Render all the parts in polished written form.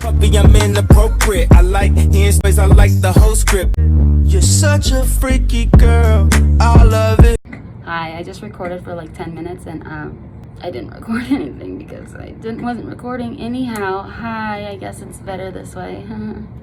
puppy, I'm inappropriate. I like hearing space, I like the whole script. You're such a freaky girl, I love it. Hi, I just recorded for like 10 minutes and I didn't record anything because I wasn't recording anyhow. Hi, I guess it's better this way.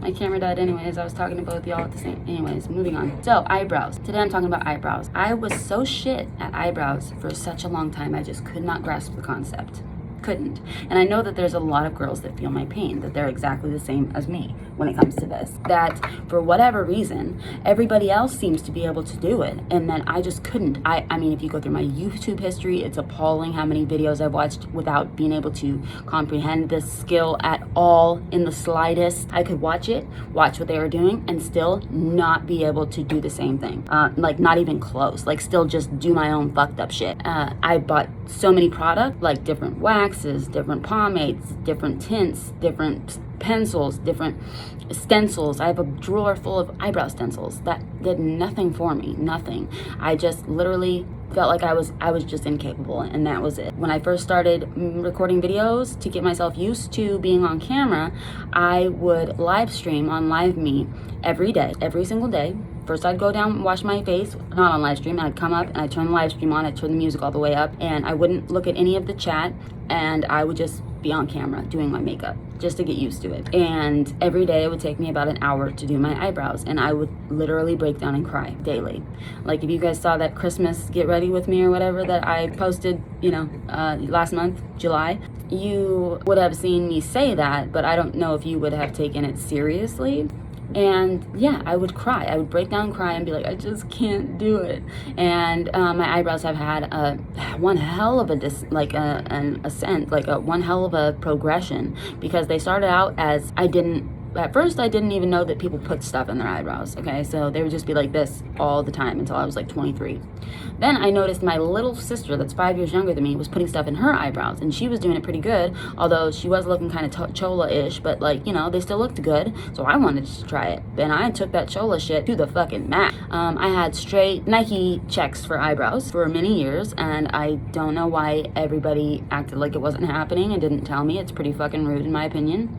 My camera died anyways. I was talking to both y'all at the same. Anyways, moving on. So eyebrows. Today I'm talking about eyebrows. I was so shit at eyebrows for such a long time. I just could not grasp the concept. Couldn't. And I know that there's a lot of girls that feel my pain, that they're exactly the same as me when it comes to this, that for whatever reason everybody else seems to be able to do it and then I just couldn't. I mean, if you go through my YouTube history, it's appalling how many videos I've watched without being able to comprehend this skill at all in the slightest. I could watch what they were doing and still not be able to do the same thing, like not even close, like still just do my own fucked up shit. I bought so many products, like different waxes, different pomades, different tints, different pencils, different stencils. I have a drawer full of eyebrow stencils that did nothing for me, nothing. I just literally felt like I was just incapable, and that was it. When I first started recording videos to get myself used to being on camera, I would live stream on Live Me every day, every single day. First I'd go down and wash my face, not on live stream, and I'd come up and I'd turn the live stream on, I'd turn the music all the way up, and I wouldn't look at any of the chat, and I would just be on camera doing my makeup just to get used to it. And every day it would take me about an hour to do my eyebrows, and I would literally break down and cry daily. Like if you guys saw that Christmas get ready with me or whatever that I posted, last month, July, you would have seen me say that, but I don't know if you would have taken it seriously. And yeah, I would cry. I would break down and cry and be like, I just can't do it. And my eyebrows have had one hell of a one hell of a progression, because they started out as at first I didn't even know that people put stuff in their eyebrows, okay? So they would just be like this all the time until I was like 23. Then I noticed my little sister that's 5 years younger than me was putting stuff in her eyebrows, and she was doing it pretty good, although she was looking kind of chola-ish, but like, they still looked good, so I wanted to try it. Then I took that chola shit to the fucking max. I had straight Nike checks for eyebrows for many years, and I don't know why everybody acted like it wasn't happening and didn't tell me. It's pretty fucking rude in my opinion,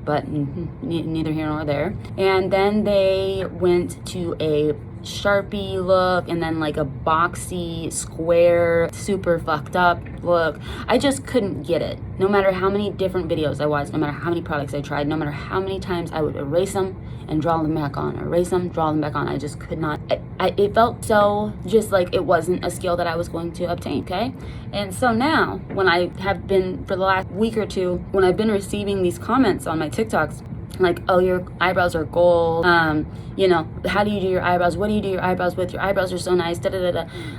but neither here nor there. And then they went to a Sharpie look, and then like a boxy, square, super fucked up look. I just couldn't get it. No matter how many different videos I watched, no matter how many products I tried, no matter how many times I would erase them and draw them back on, erase them, draw them back on, I just could not. It felt so just like it wasn't a skill that I was going to obtain, okay? And so now, when I have been, for the last week or two, when I've been receiving these comments on my TikToks, like, oh, your eyebrows are gold, how do you do your eyebrows, what do you do your eyebrows with, your eyebrows are so nice,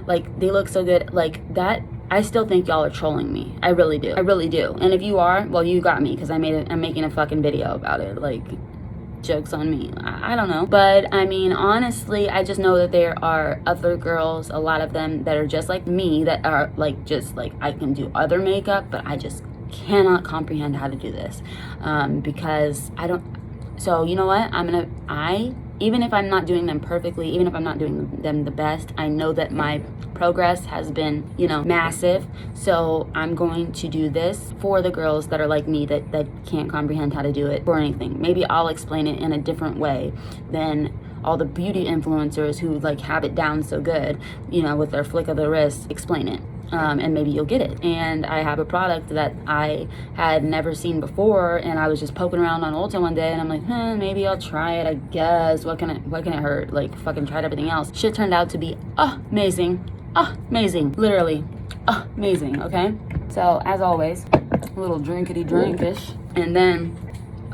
like, they look so good, like, that, I still think y'all are trolling me. I really do. And if you are, well, you got me, because I'm making a fucking video about it. Like, joke's on me. I don't know. But I mean, honestly, I just know that there are other girls, a lot of them that are just like me, that are like, just like, I can do other makeup, but I just cannot comprehend how to do this, because I don't. So you know what, even if I'm not doing them perfectly, even if I'm not doing them the best, I know that my progress has been, massive. So I'm going to do this for the girls that are like me, that can't comprehend how to do it or anything. Maybe I'll explain it in a different way than all the beauty influencers who like have it down so good, with their flick of the wrist, explain it. And maybe you'll get it. And I have a product that I had never seen before, and I was just poking around on Ulta one day, and I'm like, maybe I'll try it, I guess. What can it hurt? Like, fucking tried everything else. Shit turned out to be amazing. Amazing. Literally amazing, okay? So, as always, a little drinkity-drinkish. And then,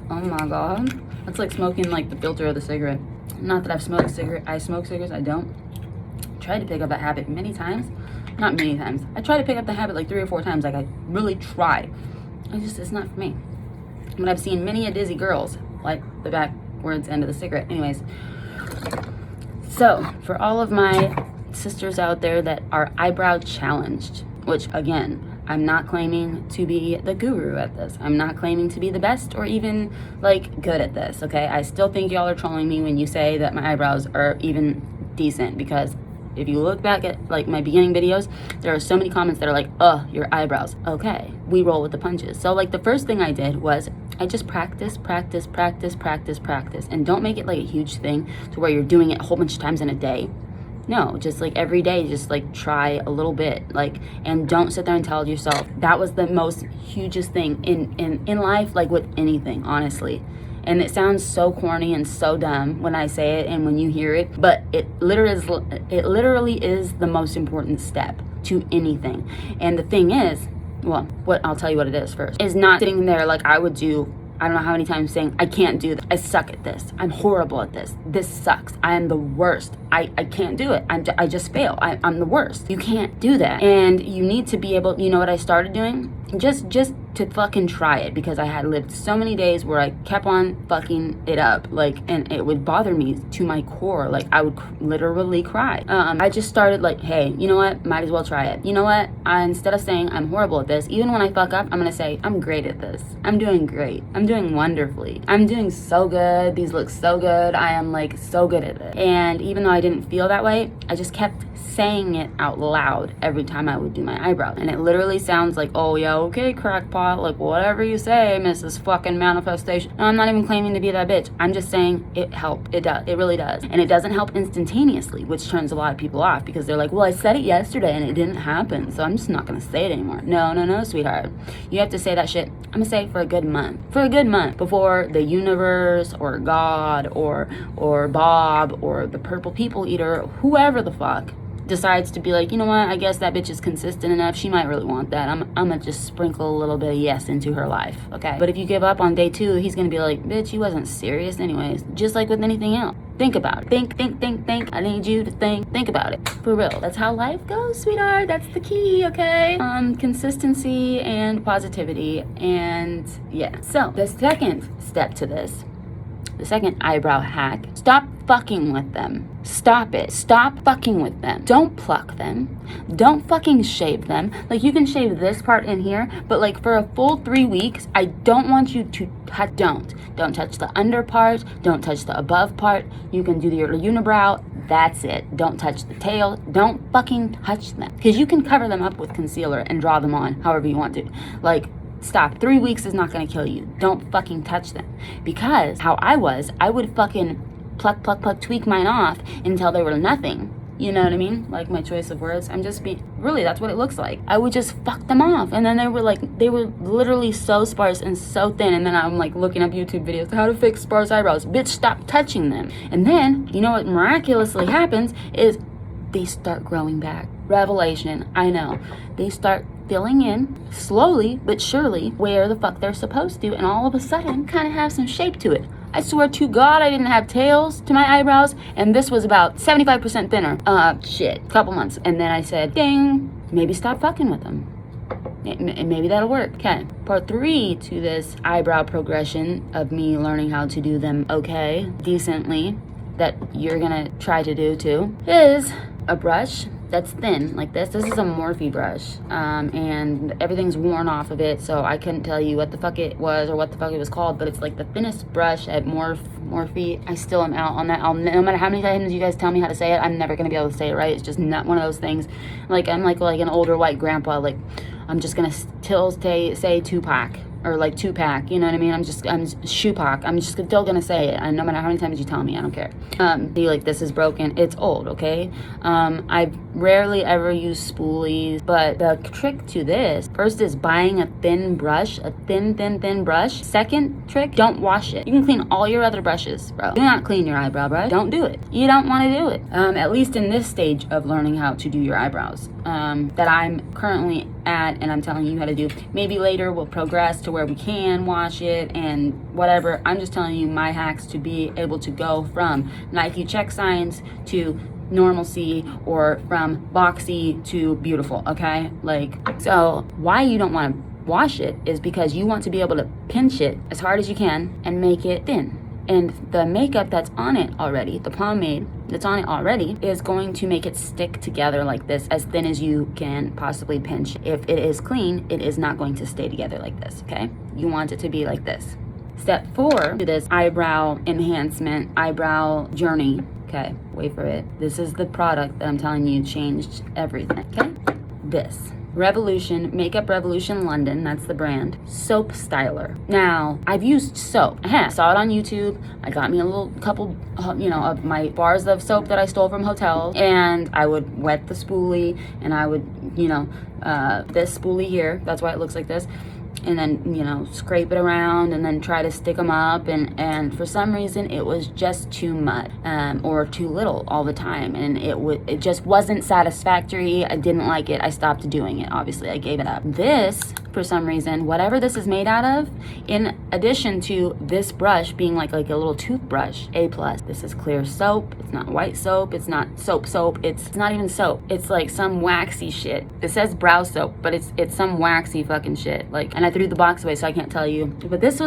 oh my god, that's like smoking like the filter of the cigarette. Not that I smoke cigarettes, I don't. Tried to pick up that habit many times. Not many times. I try to pick up the habit like 3 or 4 times. Like, I really try. It's not for me. But I've seen many a dizzy girls, like the backwards end of the cigarette. Anyways. So, for all of my sisters out there that are eyebrow challenged, which again, I'm not claiming to be the guru at this. I'm not claiming to be the best or even like good at this, okay? I still think y'all are trolling me when you say that my eyebrows are even decent, because If you look back at like my beginning videos, there are so many comments that are like, "Ugh, your eyebrows." Okay, we roll with the punches. So like the first thing I did was I just practice, and don't make it like a huge thing to where you're doing it a whole bunch of times in a day. No, just like every day, just like try a little bit, like, and don't sit there and tell yourself. That was the most hugest thing in life, like with anything, honestly. And it sounds so corny and so dumb when I say it and when you hear it, but it literally is the most important step to anything. And the thing is, well, I'll tell you what it is first, is not sitting there like I would do, I don't know how many times, saying, I can't do this. I suck at this. I'm horrible at this. This sucks. I am the worst. I can't do it. I just fail. I'm the worst. You can't do that. And you need to be able, you know what I started doing? Just to fucking try it, because I had lived so many days where I kept on fucking it up, like, and it would bother me to my core. Like, I would literally cry. I just started like, hey, you know what? Might as well try it. You know what? Instead of saying I'm horrible at this, even when I fuck up, I'm gonna say I'm great at this. I'm doing great. I'm doing wonderfully. I'm doing so good. These look so good. I am like so good at it. And even though I didn't feel that way, I just kept saying it out loud every time I would do my eyebrows. And it literally sounds like, oh yeah, okay, crackpot, like whatever you say, Mrs. fucking Manifestation. No, I'm not even claiming to be that bitch. I'm just saying it helped. It does. It really does. And it doesn't help instantaneously, which turns a lot of people off, because they're like, well, I said it yesterday and it didn't happen, so I'm just not gonna say it anymore. No, sweetheart. You have to say that shit, I'm gonna say, for a good month. For a good month before the universe or God or Bob or the purple people eater, whoever the fuck, decides to be like, you know what, I guess that bitch is consistent enough, she might really want that. I'm gonna just sprinkle a little bit of yes into her life, okay? But if you give up on day 2, he's gonna be like, bitch, you wasn't serious anyways. Just like with anything else. Think about it. Think. I need you to think about it. For real. That's how life goes, sweetheart. That's the key, okay? Consistency and positivity, and yeah. So the second step to this, the second eyebrow hack, stop fucking with them. Stop it. Stop fucking with them. Don't pluck them. Don't fucking shave them. Like, you can shave this part in here, but like for a full 3 weeks, I don't want you to touch. Don't touch the under part. Don't touch the above part. You can do your unibrow. That's it. Don't touch the tail. Don't fucking touch them, because you can cover them up with concealer and draw them on however you want to. Like, stop. 3 weeks is not gonna kill you. Don't fucking touch them. Because how I would fucking pluck, tweak mine off until they were nothing. You know what I mean? Like, my choice of words. I'm just being, really, that's what it looks like. I would just fuck them off. And then they were literally so sparse and so thin. And then I'm like looking up YouTube videos, how to fix sparse eyebrows. Bitch, stop touching them. And then, you know what miraculously happens is they start growing back. Revelation, I know. They start filling in slowly but surely where the fuck they're supposed to, and all of a sudden kind of have some shape to it. I swear to God, I didn't have tails to my eyebrows, and this was about 75% thinner. Couple months. And then I said, ding, maybe stop fucking with them. Maybe that'll work. Okay. Part 3 to this eyebrow progression of me learning how to do them okay, decently, that you're gonna try to do too, is a brush that's thin like this. This is a Morphe brush, and everything's worn off of it, so I couldn't tell you what the fuck it was or what the fuck it was called, but it's like the thinnest brush at Morphe. I still am out on that. No matter how many times you guys tell me how to say it, I'm never gonna be able to say it right. It's just not one of those things. Like, I'm like an older white grandpa. Like, I'm just gonna still say Tupac. Or like 2-pack, you know what I mean? I'm shoe-pack. I'm just still gonna say it. And no matter how many times you tell me, I don't care. Be like, this is broken. It's old, okay? I rarely ever use spoolies, but the trick to this, first, is buying a thin brush, a thin brush. Second trick, don't wash it. You can clean all your other brushes, bro. Do not clean your eyebrow brush. Don't do it. You don't want to do it. At least in this stage of learning how to do your eyebrows, that I'm currently at, and I'm telling you how to do. Maybe later we'll progress to where we can wash it and whatever. I'm just telling you my hacks to be able to go from Nike check signs to normalcy, or from boxy to beautiful, okay? Like, so why you don't want to wash it is because you want to be able to pinch it as hard as you can and make it thin. And the makeup that's on it already, the pomade that's on it already, is going to make it stick together like this, as thin as you can possibly pinch. If it is clean, it is not going to stay together like this, okay? You want it to be like this. Step 4 to this eyebrow enhancement, eyebrow journey, Okay, wait for it. This is the product that I'm telling you changed everything, okay? This. Revolution, Makeup Revolution London, that's the brand. Soap Styler. Now, I've used soap. I saw it on YouTube. I got me a little couple, of my bars of soap that I stole from hotels. And I would wet the spoolie and I would, this spoolie here, that's why it looks like this. And then, scrape it around and then try to stick them up. And for some reason, it was just too much or too little all the time. And it just wasn't satisfactory. I didn't like it. I stopped doing it. Obviously, I gave it up. This, for some reason, whatever this is made out of, in addition to this brush being like a little toothbrush, A+. This is clear soap. It's not white soap. It's not soap. It's not even soap. It's like some waxy shit. It says brow soap, but it's some waxy fucking shit. And I threw the box away, so I can't tell you. But this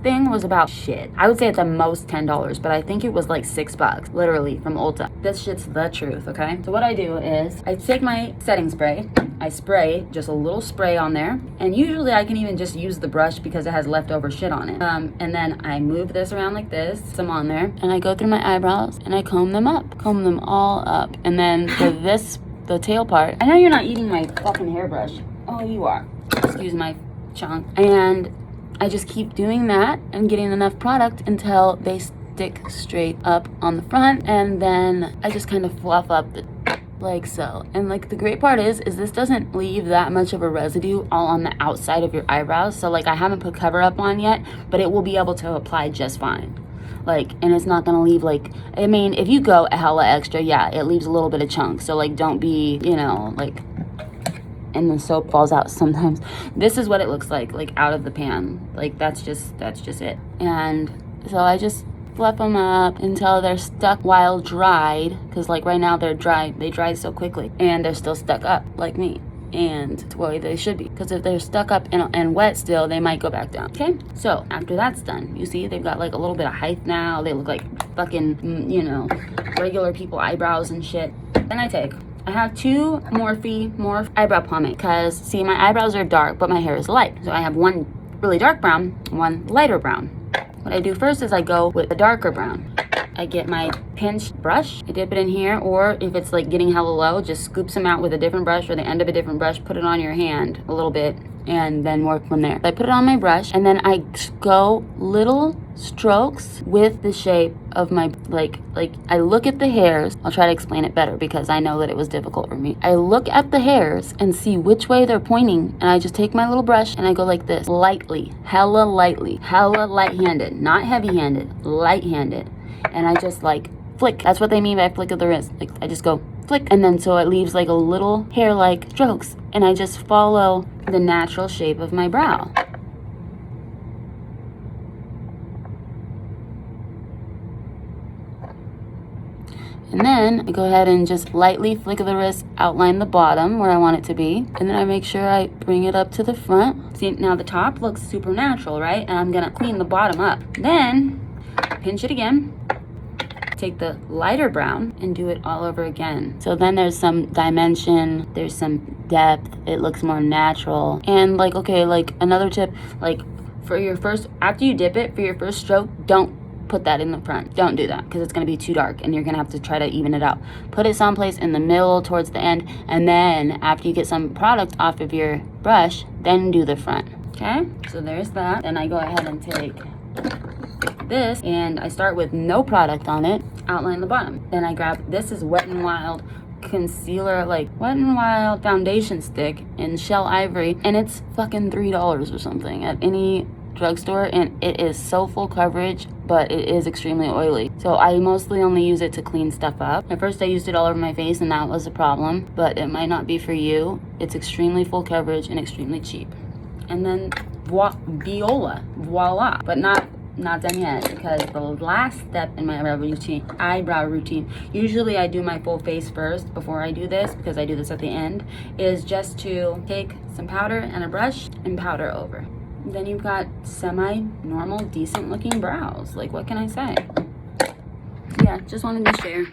thing was about shit. I would say at the most $10, but I think it was like $6, literally, from Ulta. This shit's the truth, okay? So what I do is I take my setting spray, I spray just a little spray on there, and usually I can even just use the brush because it has leftover shit on it. And then I move this around like this, some on there, and I go through my eyebrows and I comb them all up. And then for the tail part, I know you're not eating my fucking hairbrush. Oh, you are. Excuse my chunk. And I just keep doing that and getting enough product until they stick straight up on the front, and then I just kind of fluff up like so. And the great part is this doesn't leave that much of a residue all on the outside of your eyebrows. So I haven't put cover up on yet, but it will be able to apply just fine. And it's not gonna leave if you go a hella extra, yeah, it leaves a little bit of chunk. So don't be, and the soap falls out sometimes. This is what it looks like out of the pan. That's just it. And so I just fluff them up until they're stuck while dried, because right now they're dry. They dry so quickly and they're still stuck up like me, and it's the way they should be, because if they're stuck up and wet still, they might go back down. Okay, so after that's done, you see they've got a little bit of height now. They look like fucking regular people eyebrows and shit. Then I have two Morphe eyebrow pomade, because see, my eyebrows are dark but my hair is light, so I have one really dark brown, one lighter brown. What I do first is I go with the darker brown. I get my pinch brush, I dip it in here, or if it's getting hella low, just scoop some out with a different brush or the end of a different brush, put it on your hand a little bit, and then work from there. I put it on my brush, and then I go little strokes with the shape of my, I look at the hairs. I'll try to explain it better because I know that it was difficult for me. I look at the hairs and see which way they're pointing, and I just take my little brush and I go like this, lightly, hella light-handed, not heavy-handed, light-handed. And I just flick. That's what they mean by flick of the wrist. I just go flick, and then so it leaves a little hair-like strokes, and I just follow the natural shape of my brow. And then I go ahead and just lightly flick of the wrist, outline the bottom where I want it to be. And then I make sure I bring it up to the front. See, now the top looks super natural, right? And I'm gonna clean the bottom up. Then pinch it again. Take the lighter brown and do it all over again. So then there's some dimension, there's some depth, it looks more natural. And another tip, for your first, after you dip it, for your first stroke, don't put that in the front. Don't do that, because it's going to be too dark and you're going to have to try to even it out. Put it someplace in the middle towards the end, and then after you get some product off of your brush, then do the front. Okay, so there's that. Then I go ahead and take this and I start with no product on it, outline the bottom. Then I grab, this is Wet n Wild concealer, Wet n Wild foundation stick in shell ivory, and it's fucking $3 or something at any drugstore, and it is so full coverage, but it is extremely oily. So I mostly only use it to clean stuff up. At first I used it all over my face and that was a problem, but it might not be for you. It's extremely full coverage and extremely cheap. And then voila, but not done yet, because the last step in my eyebrow routine, usually I do my full face first before I do this, because I do this at the end, is just to take some powder and a brush and powder over. Then you've got semi-normal, decent-looking brows. What can I say? Yeah, just wanted to share.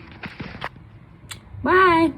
Bye!